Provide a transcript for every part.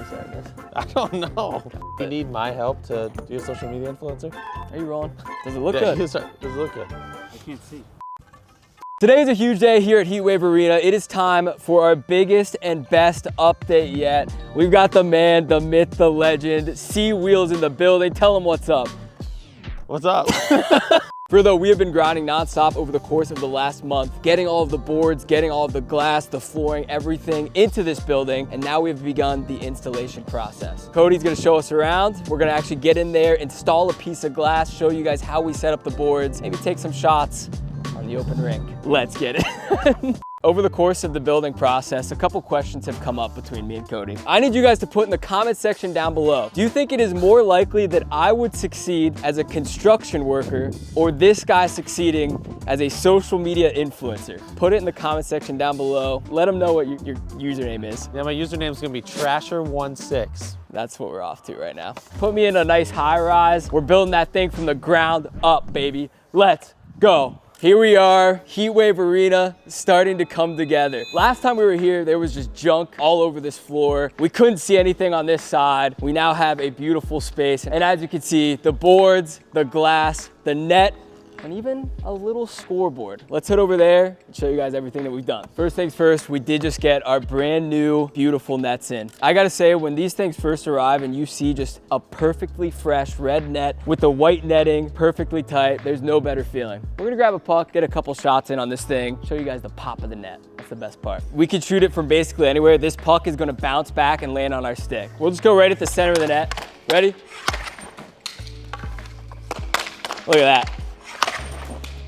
starting this? I don't know. You need my help to be a social media influencer? Are you rolling? Does it look Yeah, good? does it look good? I can't see. Today is a huge day here at HEATWAVE Arena. It is time for our biggest and best update yet. We've got the man, the myth, the legend, C Wheels in the building. Tell him what's up. What's up? Further, we have been grinding nonstop over the course of the last month, getting all of the boards, getting all of the glass, the flooring, everything into this building, and now we've begun the installation process. Cody's gonna show us around. We're gonna actually get in there, install a piece of glass, show you guys how we set up the boards, maybe take some shots on the open rink. Let's get it. Over the course of the building process, a couple questions have come up between me and Cody. I need you guys to put in the comment section down below. Do you think it is more likely that I would succeed as a construction worker or this guy succeeding as a social media influencer? Put it in the comment section down below. Let them know what your username is. Yeah, my username is gonna be Trasher16. That's what we're off to right now. Put me in a nice high rise. We're building that thing from the ground up, baby. Let's go. Here we are, HEATWAVE Arena, starting to come together. Last time we were here, there was just junk all over this floor. We couldn't see anything on this side. We now have a beautiful space. And as you can see, the boards, the glass, the net, and even a little scoreboard. Let's head over there and show you guys everything that we've done. First things first, we did just get our brand new, beautiful nets in. I gotta say, when these things first arrive and you see just a perfectly fresh red net with the white netting, perfectly tight, there's no better feeling. We're gonna grab a puck, get a couple shots in on this thing, show you guys the pop of the net. That's the best part. We can shoot it from basically anywhere. This puck is gonna bounce back and land on our stick. We'll just go right at the center of the net. Ready? Look at that.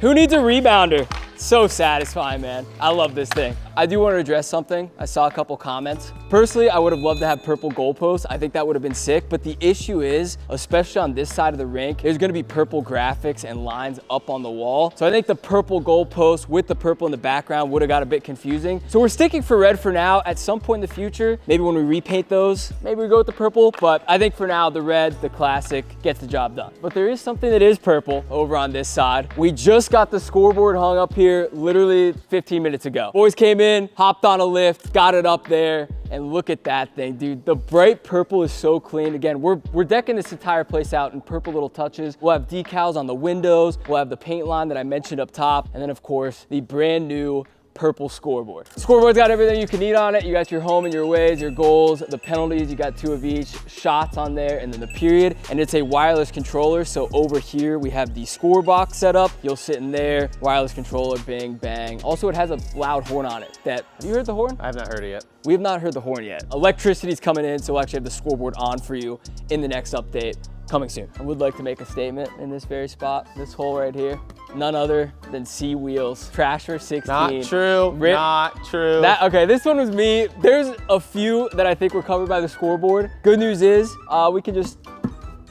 Who needs a rebounder? So satisfying, man. I love this thing. I do want to address something. I saw a couple comments. Personally, I would have loved to have purple goalposts. I think that would have been sick, but the issue is, especially on this side of the rink, there's gonna be purple graphics and lines up on the wall. So I think the purple goalpost with the purple in the background would have got a bit confusing. So we're sticking for red for now. At some point in the future, maybe when we repaint those, maybe we go with the purple, but I think for now, the red, the classic, gets the job done. But there is something that is purple over on this side. We just got the scoreboard hung up here literally 15 minutes ago. Boys came in, hopped on a lift, got it up there, and look at that thing, dude. The bright purple is so clean. Again, we're decking this entire place out in purple little touches. We'll have decals on the windows. We'll have the paint line that I mentioned up top. And then of course, the brand new purple scoreboard. Scoreboard's got everything you can need on it. You got your home and your aways, your goals, the penalties, you got 2 of each, shots on there, and then the period. And it's a wireless controller. So over here, we have the score box set up. You'll sit in there, wireless controller, bang, bang. Also, it has a loud horn on it. Have you heard the horn? I have not heard it yet. We have not heard the horn yet. Electricity's coming in, so we'll actually have the scoreboard on for you in the next update. Coming soon. I would like to make a statement in this very spot, this hole right here. None other than C Wheels, Trasher16. Not true, not true. Okay, this one was me. There's a few that I think were covered by the scoreboard. Good news is, we can just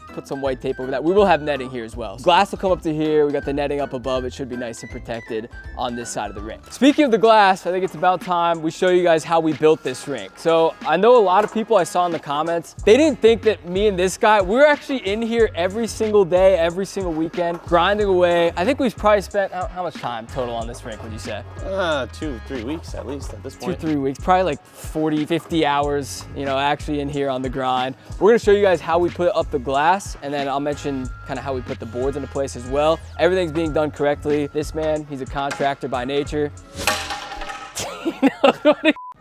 put some white tape over that. We will have netting here as well. Glass will come up to here. We got the netting up above. It should be nice and protected on this side of the rink. Speaking of the glass, I think it's about time we show you guys how we built this rink. So I know a lot of people I saw in the comments, they didn't think that me and this guy, we're actually in here every single day, every single weekend, grinding away. I think we've probably spent, how much time total on this rink, would you say? 2-3 weeks at least at this point. 2-3 weeks, probably like 40, 50 hours, you know, actually in here on the grind. We're gonna show you guys how we put up the glass, and then I'll mention kind of how we put the boards into place as well. Everything's being done correctly. This man, he's a contractor by nature.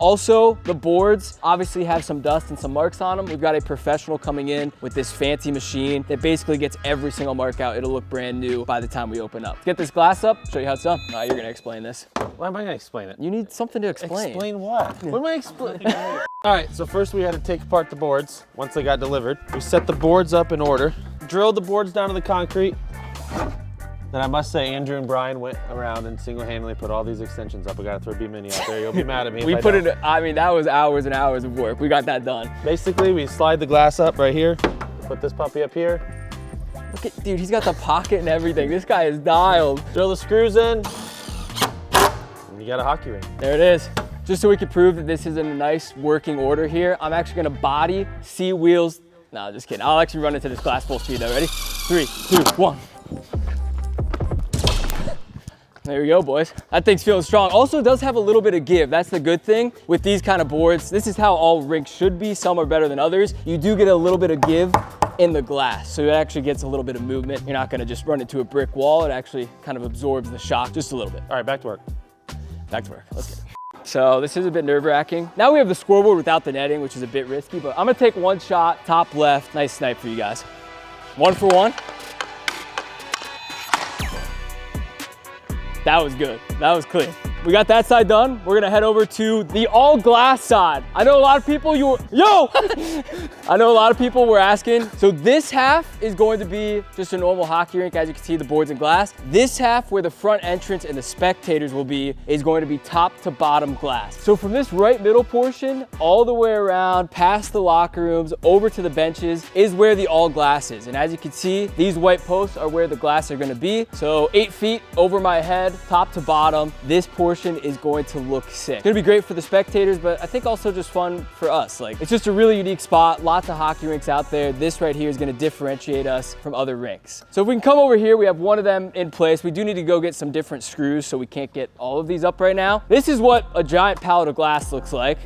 Also, the boards obviously have some dust and some marks on them. We've got a professional coming in with this fancy machine that basically gets every single mark out. It'll look brand new by the time we open up. Let's get this glass up, show you how it's done. You're gonna explain this. Why am I gonna explain it? You need something to explain. Explain what? What am I explaining? All right, so first we had to take apart the boards once they got delivered. We set the boards up in order, drilled the boards down to the concrete. Then I must say, Andrew and Brian went around and single-handedly put all these extensions up. I gotta throw B-Mini out there. You'll be mad at me. I mean, that was hours and hours of work. We got that done. Basically, we slide the glass up right here, put this puppy up here. Look at, dude, he's got the pocket and everything. This guy is dialed. Drill the screws in, and you got a hockey ring. There it is. Just so we can prove that this is in a nice working order here, I'm actually gonna body C Wheels. No, just kidding. I'll actually run into this glass full speed though. Ready? 3, 2, 1. There we go, boys. That thing's feeling strong. Also does have a little bit of give. That's the good thing with these kind of boards. This is how all rinks should be. Some are better than others. You do get a little bit of give in the glass. So it actually gets a little bit of movement. You're not gonna just run into a brick wall. It actually kind of absorbs the shock just a little bit. All right, back to work. Back to work, let's get it. So this is a bit nerve-wracking. Now we have the scoreboard without the netting, which is a bit risky, but I'm gonna take one shot, top left. Nice snipe for you guys. 1 for 1. That was good, that was clean. We got that side done. We're gonna head over to the all glass side. I know a lot of people I know a lot of people were asking. So this half is going to be just a normal hockey rink. As you can see, the boards and glass. This half where the front entrance and the spectators will be is going to be top to bottom glass. So from this right middle portion, all the way around, past the locker rooms, over to the benches is where the all glass is. And as you can see, these white posts are where the glass are gonna be. So 8 feet over my head, top to bottom, this portion is going to look sick. It's gonna be great for the spectators, but I think also just fun for us. Like, it's just a really unique spot. Lots of hockey rinks out there. This right here is gonna differentiate us from other rinks. So if we can come over here, we have one of them in place. We do need to go get some different screws, so we can't get all of these up right now. This is what a giant pallet of glass looks like.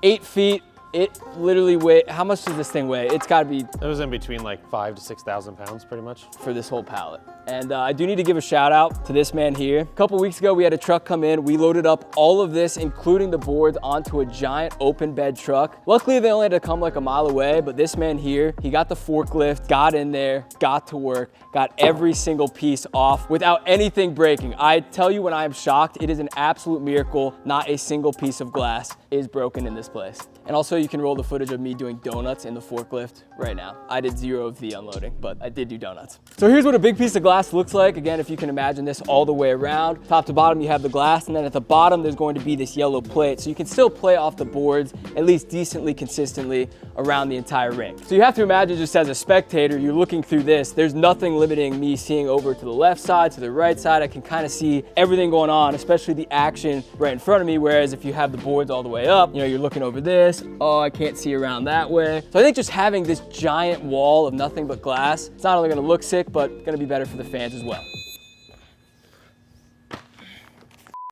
8 feet. It literally weighs, how much does this thing weigh? It's gotta be. It was in between like 5,000 to 6,000 pounds pretty much. For this whole pallet. And I do need to give a shout out to this man here. A couple weeks ago, we had a truck come in. We loaded up all of this, including the boards, onto a giant open bed truck. Luckily, they only had to come like a mile away, but this man here, he got the forklift, got in there, got to work, got every single piece off without anything breaking. I tell you when I am shocked, it is an absolute miracle. Not a single piece of glass is broken in this place. And also you can roll the footage of me doing donuts in the forklift right now. I did 0 of the unloading, but I did do donuts. So here's what a big piece of glass looks like. Again, if you can imagine this all the way around. Top to bottom, you have the glass, and then at the bottom, there's going to be this yellow plate. So you can still play off the boards, at least decently consistently around the entire rink. So you have to imagine just as a spectator, you're looking through this, there's nothing limiting me seeing over to the left side, to the right side. I can kind of see everything going on, especially the action right in front of me. Whereas if you have the boards all the way up, you know, you're looking over this. Oh, I can't see around that way. So I think just having this giant wall of nothing but glass, it's not only gonna look sick, but gonna be better for the fans as well.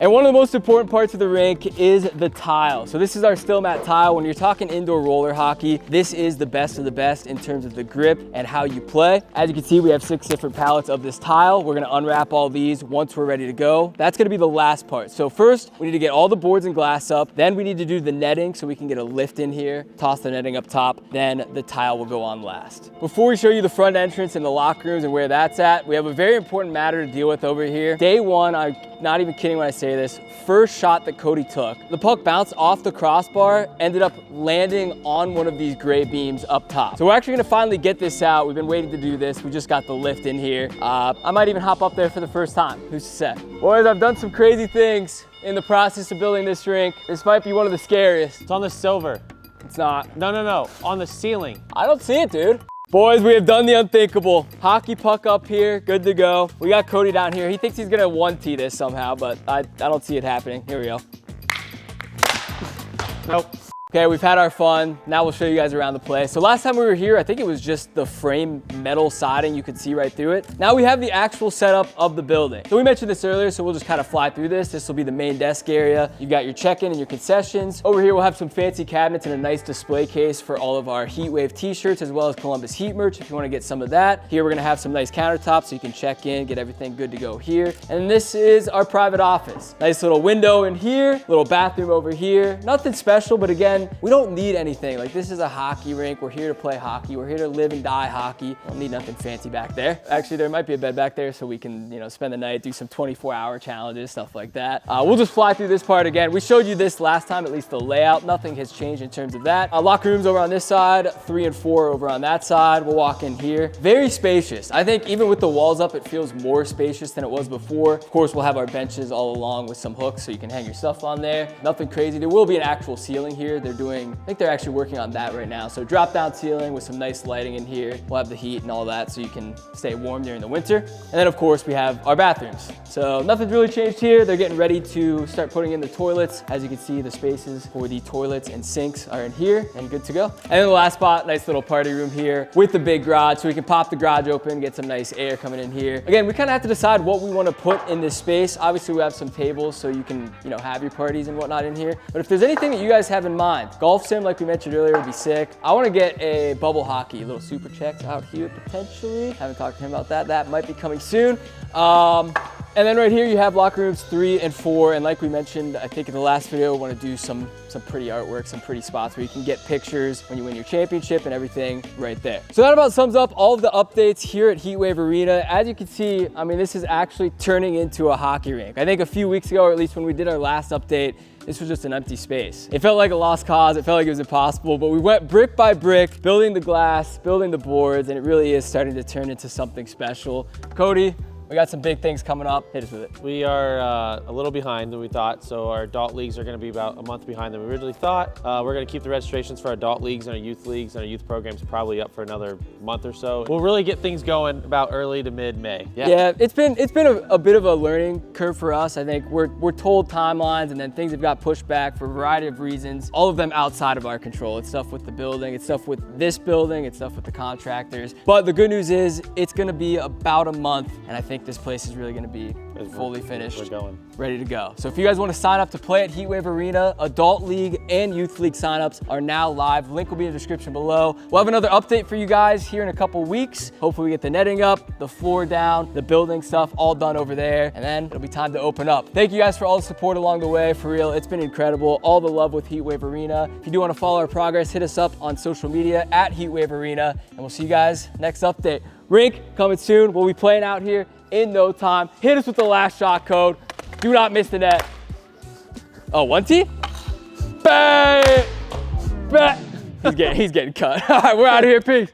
And one of the most important parts of the rink is the tile. So this is our still mat tile. When you're talking indoor roller hockey, this is the best of the best in terms of the grip and how you play. As you can see, we have 6 different pallets of this tile. We're gonna unwrap all these once we're ready to go. That's gonna be the last part. So first, we need to get all the boards and glass up. Then we need to do the netting so we can get a lift in here, toss the netting up top. Then the tile will go on last. Before we show you the front entrance and the locker rooms and where that's at, we have a very important matter to deal with over here. Day one, I'm not even kidding when I say this, first shot that Cody took, the puck bounced off the crossbar, ended up landing on one of these gray beams up top. So we're actually gonna finally get this out. We've been waiting to do this. We just got the lift in here. I might even hop up there for the first time. Who's to say? Boys, I've done some crazy things in the process of building this rink. This might be one of the scariest. It's on the silver. It's not. No, on the ceiling. I don't see it, dude. Boys, we have done the unthinkable. Hockey puck up here, good to go. We got Cody down here. He thinks he's gonna 1T this somehow, but I don't see it happening. Here we go. Nope. Okay, we've had our fun. Now we'll show you guys around the place. So last time we were here, I think it was just the frame metal siding. You could see right through it. Now we have the actual setup of the building. So we mentioned this earlier, so we'll just kind of fly through this. This will be the main desk area. You've got your check-in and your concessions. Over here, we'll have some fancy cabinets and a nice display case for all of our HEATWAVE t-shirts, as well as Columbus Heat merch if you want to get some of that. Here, we're gonna have some nice countertops so you can check in, get everything good to go here. And this is our private office. Nice little window in here, little bathroom over here. Nothing special, but again, we don't need anything. Like, this is a hockey rink. We're here to play hockey. We're here to live and die hockey. Don't need nothing fancy back there. Actually, there might be a bed back there so we can, you know, spend the night, do some 24-hour challenges, stuff like that. We'll just fly through this part again. We showed you this last time, at least the layout. Nothing has changed in terms of that. Locker rooms over on this side, 3 and 4 over on that side. We'll walk in here. Very spacious. I think even with the walls up, it feels more spacious than it was before. Of course, we'll have our benches all along with some hooks so you can hang your stuff on there. Nothing crazy. There will be an actual ceiling here. There they're doing, I think they're actually working on that right now. So drop down ceiling with some nice lighting in here. We'll have the heat and all that so you can stay warm during the winter. And then of course we have our bathrooms. So nothing's really changed here. They're getting ready to start putting in the toilets. As you can see, the spaces for the toilets and sinks are in here and good to go. And then the last spot, nice little party room here with the big garage, so we can pop the garage open, get some nice air coming in here. Again, we kind of have to decide what we want to put in this space. Obviously we have some tables so you can, you know, have your parties and whatnot in here. But if there's anything that you guys have in mind, golf sim, like we mentioned earlier, would be sick. I want to get a bubble hockey, little super checks out here potentially. Haven't talked to him about that. That might be coming soon. And then right here you have locker rooms 3 and 4. And like we mentioned, I think in the last video, we want to do some pretty artwork, some pretty spots where you can get pictures when you win your championship and everything right there. So that about sums up all of the updates here at HEATWAVE Arena. As you can see, I mean, this is actually turning into a hockey rink. I think a few weeks ago, or at least when we did our last update, this was just an empty space. It felt like a lost cause. It felt like it was impossible, but we went brick by brick, building the glass, building the boards, and it really is starting to turn into something special. Cody, we got some big things coming up. Hit us with it. We are a little behind than we thought, so our adult leagues are going to be about a month behind than we originally thought. We're going to keep the registrations for our adult leagues and our youth programs probably up for another month or so. We'll really get things going about early to mid-May. Yeah, it's been a bit of a learning curve for us. I think we're told timelines, and then things have got pushed back for a variety of reasons, all of them outside of our control. It's stuff with the building, it's stuff with this building, it's stuff with the contractors. But the good news is it's going to be about a month, and I think this place is really going to be fully finished, ready to go. So if you guys want to sign up to play at HEATWAVE Arena, Adult League and Youth League signups are now live. Link will be in the description below. We'll have another update for you guys here in a couple weeks. Hopefully we get the netting up, the floor down, the building stuff all done over there, and then it'll be time to open up. Thank you guys for all the support along the way. For real, it's been incredible. All the love with HEATWAVE Arena. If you do want to follow our progress, hit us up on social media at HEATWAVE Arena, and we'll see you guys next update. Rink coming soon. We'll be playing out here in no time. Hit us with the last shot code. Do not miss the net. Oh, 1T? Bang! Bang! He's getting cut. All right, we're out of here. Peace.